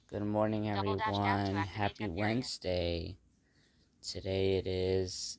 Good morning, everyone. Happy Wednesday. Today it is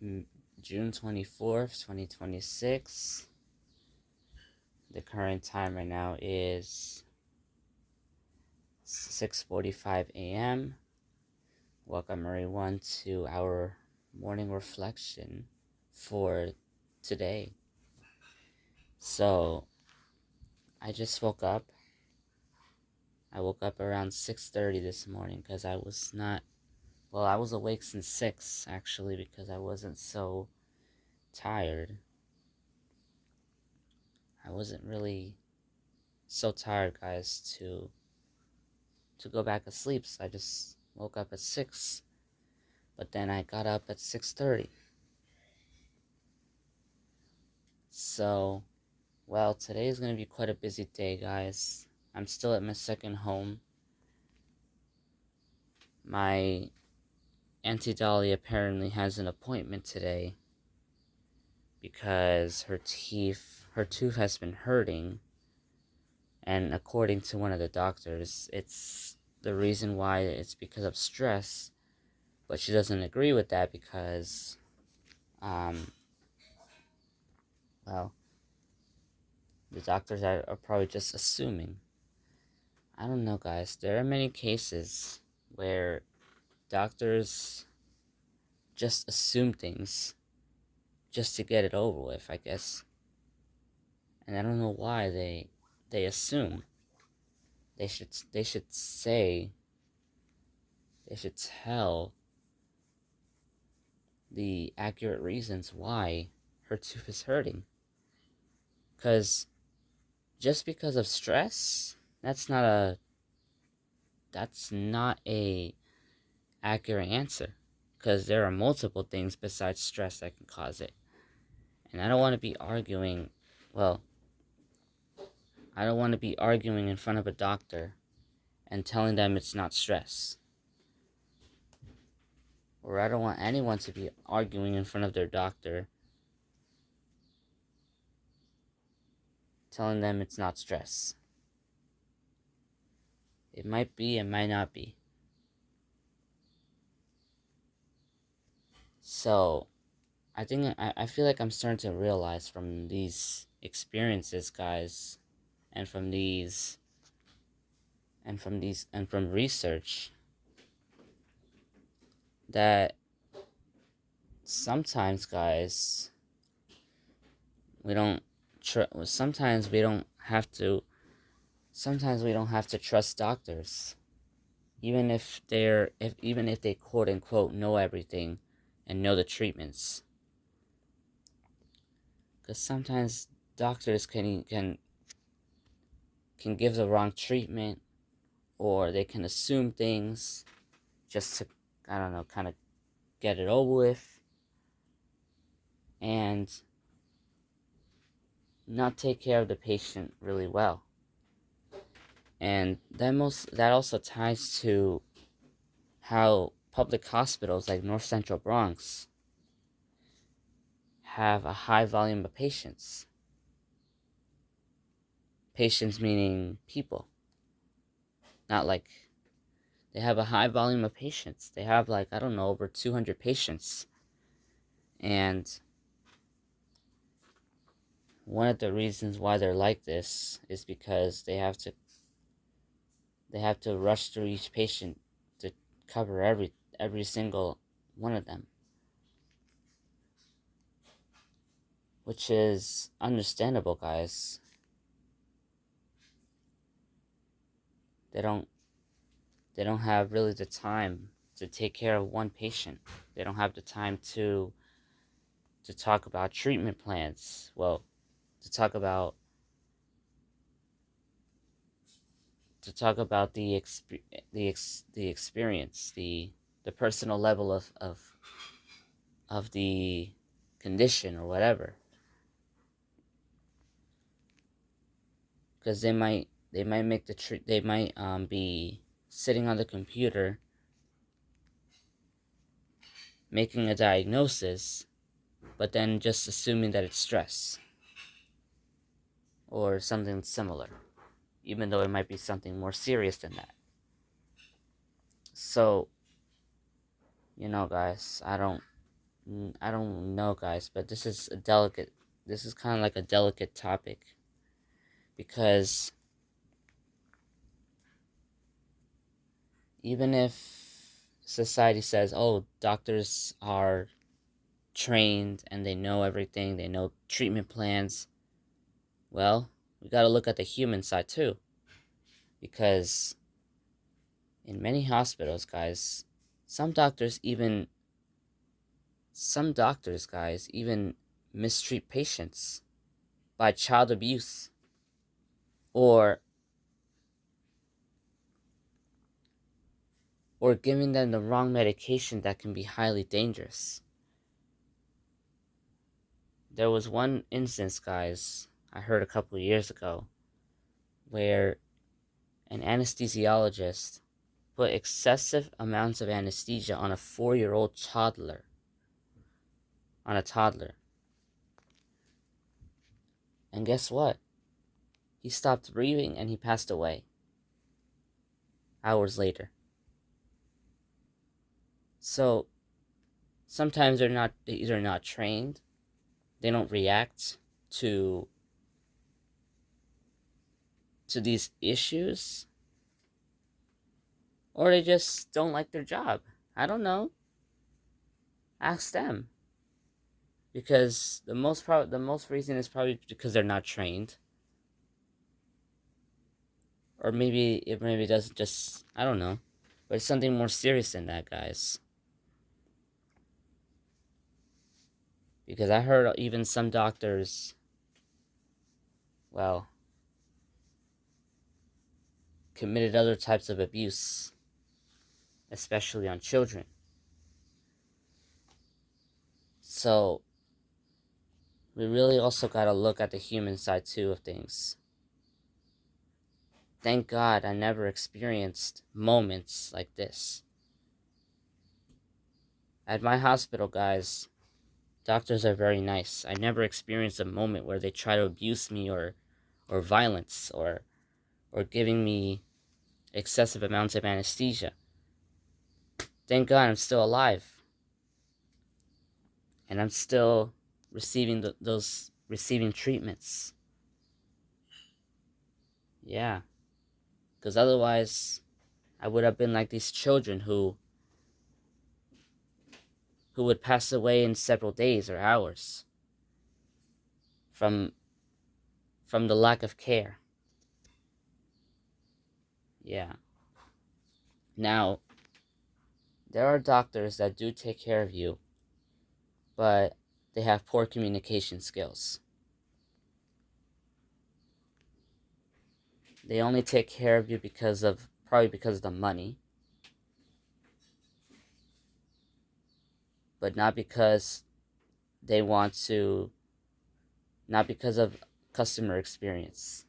June 24th, 2026. The current time right now is 6:45 a.m. Welcome, everyone, to our morning reflection for today. So, I just woke up. I woke up around 6:30 this morning because I was awake since 6, actually, because I wasn't so tired. I wasn't really so tired, guys, to go back to sleep. So I just woke up at 6, but then I got up at 6:30. So, well, today is going to be quite a busy day, guys. I'm still at my second home. My Auntie Dolly apparently has an appointment today because her tooth has been hurting. And according to one of the doctors, it's the reason why it's because of stress. But she doesn't agree with that because, well, the doctors are probably just assuming. I don't know, guys. There are many cases where doctors just assume things just to get it over with, I guess. And I don't know why they assume. They should tell the accurate reasons why her tooth is hurting. Because just because of stress, that's not a accurate answer. Because there are multiple things besides stress that can cause it. And I don't want to be arguing, in front of a doctor and telling them it's not stress. Or I don't want anyone to be arguing in front of their doctor telling them it's not stress. It might be, it might not be. So, I feel like I'm starting to realize from these experiences, guys, and from research, that sometimes, guys, sometimes we don't have to trust doctors, even if they quote unquote know everything and know the treatments. Because sometimes doctors can give the wrong treatment, or they can assume things just to, I don't know, kind of get it over with, and not take care of the patient really well. And that also ties to how public hospitals like North Central Bronx have a high volume of patients. Patients meaning people. Not like, they have a high volume of patients. They have over 200 patients. And one of the reasons why they're like this is because they have to rush through each patient to cover every single one of them. Which is understandable, guys. They don't have really the time to take care of one patient. They don't have the time to talk about treatment plans. Well, to talk about the experience, the personal level of the condition or whatever. Because they might be sitting on the computer making a diagnosis, but then just assuming that it's stress or something similar. even though it might be something more serious than that. So, guys, I don't know, guys, but this is kind of like a delicate topic, because even if society says, oh, doctors are trained and they know everything, they know treatment plans, well, we got to look at the human side too, because in many hospitals, guys, some doctors even guys, even mistreat patients by child abuse, or giving them the wrong medication that can be highly dangerous. There was one instance, guys, I heard a couple of years ago, where an anesthesiologist put excessive amounts of anesthesia on a 4-year-old toddler. On a toddler. And guess what? He stopped breathing and he passed away hours later. So sometimes they're either not trained, they don't react to these issues, or they just don't like their job. I don't know. Ask them. Because the most reason is probably because they're not trained. Or maybe it doesn't, just, I don't know. But it's something more serious than that, guys. Because I heard even some doctors, well, committed other types of abuse, especially on children. So we really also got to look at the human side too of things. Thank God I never experienced moments like this. At my hospital, guys, doctors are very nice. I never experienced a moment where they try to abuse me, or violence, or giving me excessive amounts of anesthesia. Thank God I'm still alive. And I'm still receiving receiving treatments. Yeah. Because otherwise, I would have been like these children who would pass away in several days or hours from the lack of care. Yeah. Now, there are doctors that do take care of you, but they have poor communication skills. They only take care of you probably because of the money, but not because they want to, not because of customer experience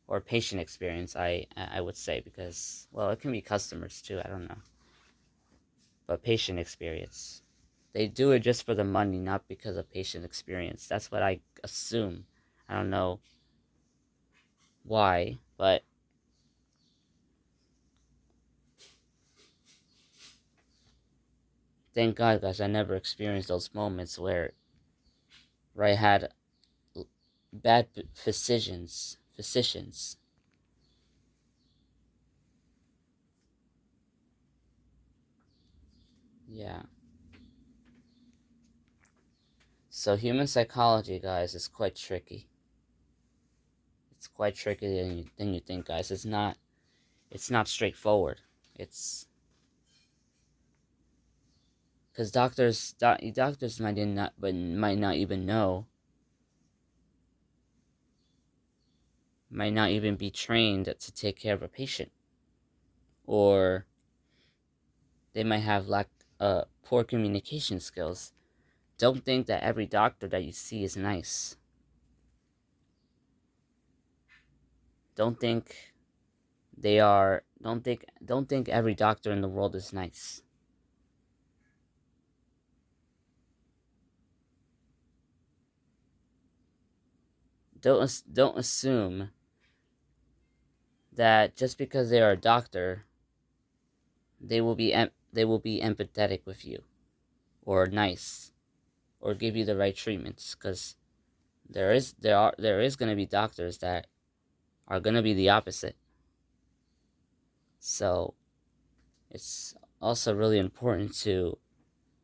or patient experience, I would say, because, well, it can be customers too, I don't know. But patient experience. They do it just for the money, not because of patient experience. That's what I assume. I don't know why, but thank God, guys, I never experienced those moments where I had bad physicians. Yeah. So human psychology, guys, is quite tricky. It's quite tricky than you think, guys. It's not straightforward. It's because doctors might not even know, might not even be trained to take care of a patient, or they might have poor communication skills. Don't think that every doctor that you see is nice. Don't think they are. Don't think every doctor in the world is nice. don't assume that just because they are a doctor, they will be empathetic with you, or nice, or give you the right treatments. Because there is going to be doctors that are going to be the opposite. So it's also really important to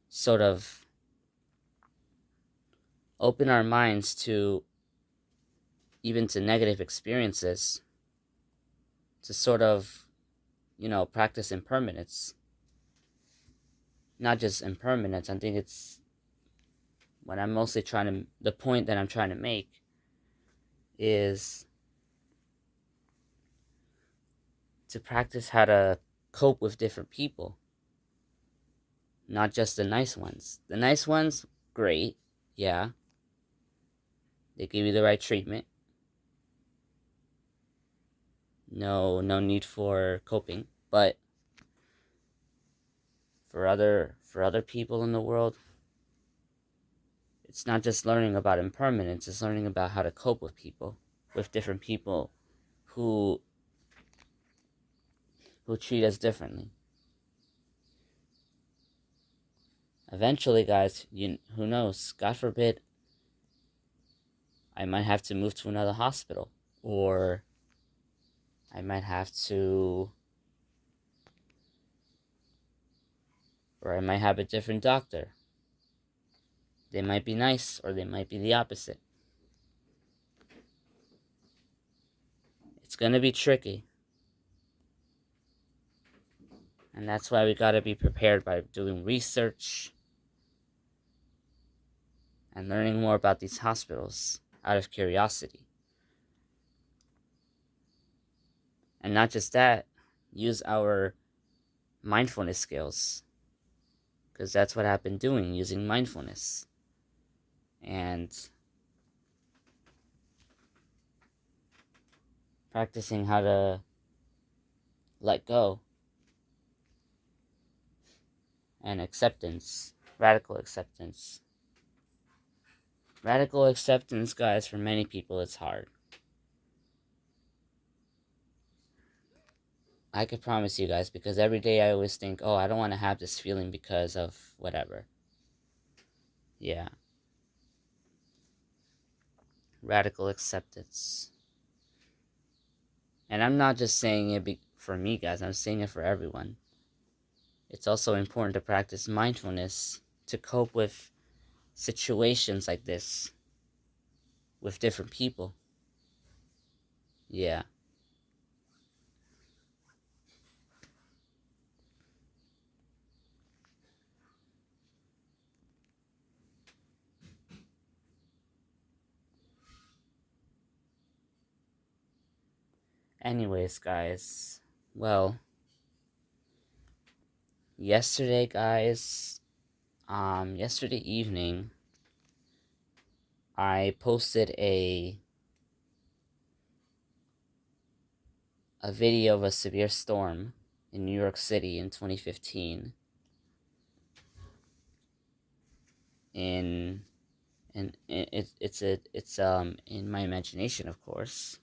sort of open our minds to even to negative experiences, to sort of, practice impermanence. Not just impermanence. I think it's what I'm mostly the point that I'm trying to make is to practice how to cope with different people, not just the nice ones. The nice ones, great, yeah, they give you the right treatment. No need for coping. But for other people in the world, it's not just learning about impermanence, it's learning about how to cope with people, with different people who treat us differently. Eventually, guys, who knows? God forbid, I might have to move to another hospital, or I might have to, or I might have a different doctor. They might be nice, or they might be the opposite. It's gonna be tricky. And that's why we gotta be prepared by doing research and learning more about these hospitals out of curiosity. And not just that, use our mindfulness skills. Because that's what I've been doing, using mindfulness. And practicing how to let go. And acceptance. Radical acceptance. Radical acceptance, guys, for many people, it's hard. I could promise you guys, because every day I always think, oh, I don't want to have this feeling because of whatever. Yeah. Radical acceptance. And I'm not just saying it for me, guys. I'm saying it for everyone. It's also important to practice mindfulness to cope with situations like this with different people. Yeah. Anyways, guys. Well, yesterday, guys, yesterday evening, I posted a video of a severe storm in New York City in 2015. It's in my imagination, of course.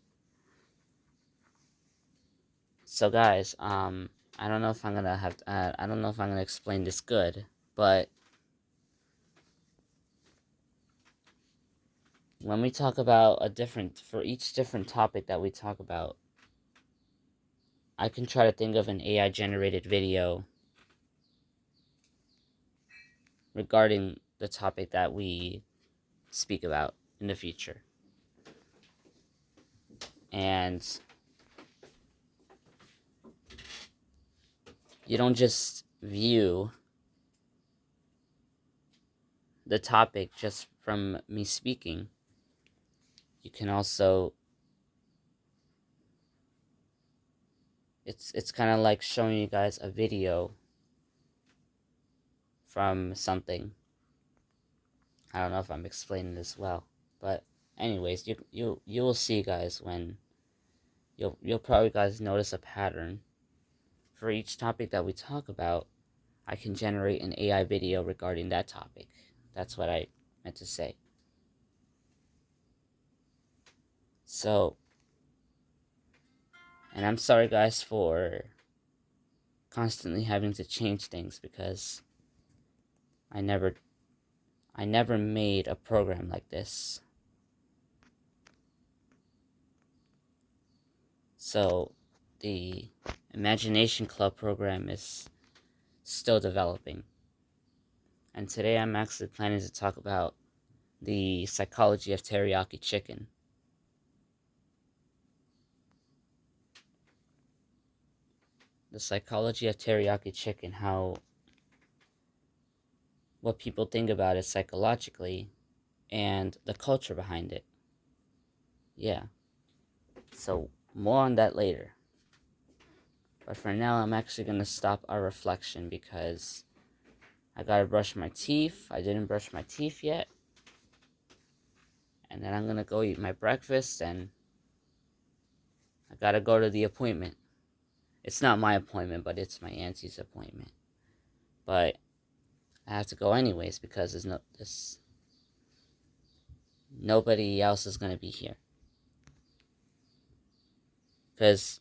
So guys, I don't know if I'm gonna have I don't know if I'm gonna explain this good, but when we talk about for each different topic that we talk about, I can try to think of an AI generated video regarding the topic that we speak about in the future. And you don't just view the topic just from me speaking. You can also, it's kind of like showing you guys a video from something. I don't know if I'm explaining this well, but anyways, you will see, guys, when you'll probably guys notice a pattern. For each topic that we talk about, I can generate an AI video regarding that topic. That's what I meant to say. So, and I'm sorry guys for constantly having to change things because I never made a program like this. So, the Imagination Club program is still developing. And today I'm actually planning to talk about the psychology of teriyaki chicken. The psychology of teriyaki chicken, what people think about it psychologically, and the culture behind it. Yeah. So, more on that later. But for now, I'm actually going to stop our reflection because I gotta brush my teeth. I didn't brush my teeth yet. And then I'm gonna go eat my breakfast and I gotta go to the appointment. It's not my appointment, but it's my auntie's appointment. But I have to go anyways because nobody else is gonna be here. Because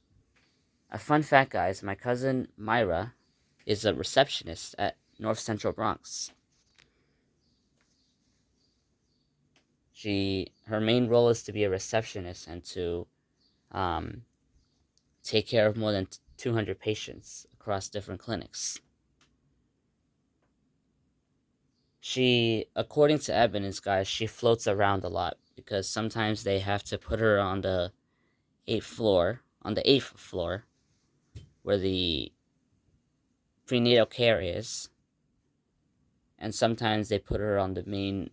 a fun fact, guys, my cousin Myra is a receptionist at North Central Bronx. Her main role is to be a receptionist and to take care of more than 200 patients across different clinics. According to evidence, guys, she floats around a lot because sometimes they have to put her on the eighth floor, where the prenatal care is, and sometimes they put her on the main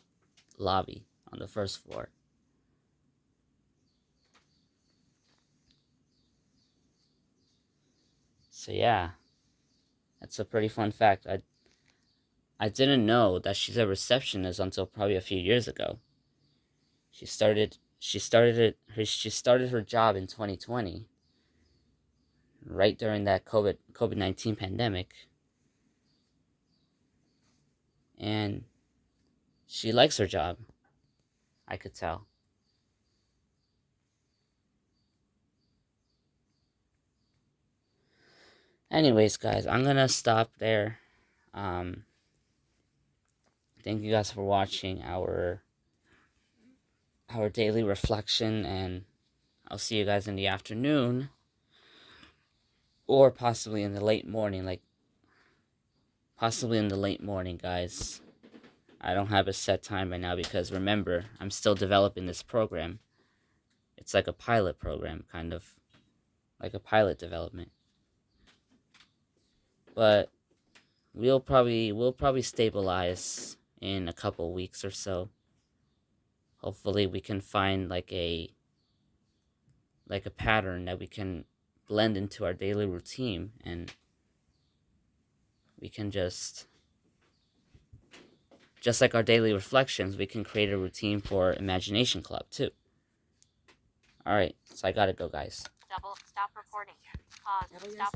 lobby on the first floor. So yeah, that's a pretty fun fact. I didn't know that she's a receptionist until probably a few years ago. She started her job in 2020, right during that COVID-19 pandemic. And she likes her job. I could tell. Anyways, guys, I'm gonna stop there. Thank you guys for watching our daily reflection, and I'll see you guys in the afternoon, or possibly in the late morning. Guys. I don't have a set time right now because remember, I'm still developing this program. It's like a pilot program, kind of like a pilot development. But we'll probably stabilize in a couple weeks or so. Hopefully we can find like a pattern that we can blend into our daily routine, and we can just like our daily reflections, we can create a routine for Imagination Club too. Alright, so I gotta go, guys. Stop recording. Pause. Stop.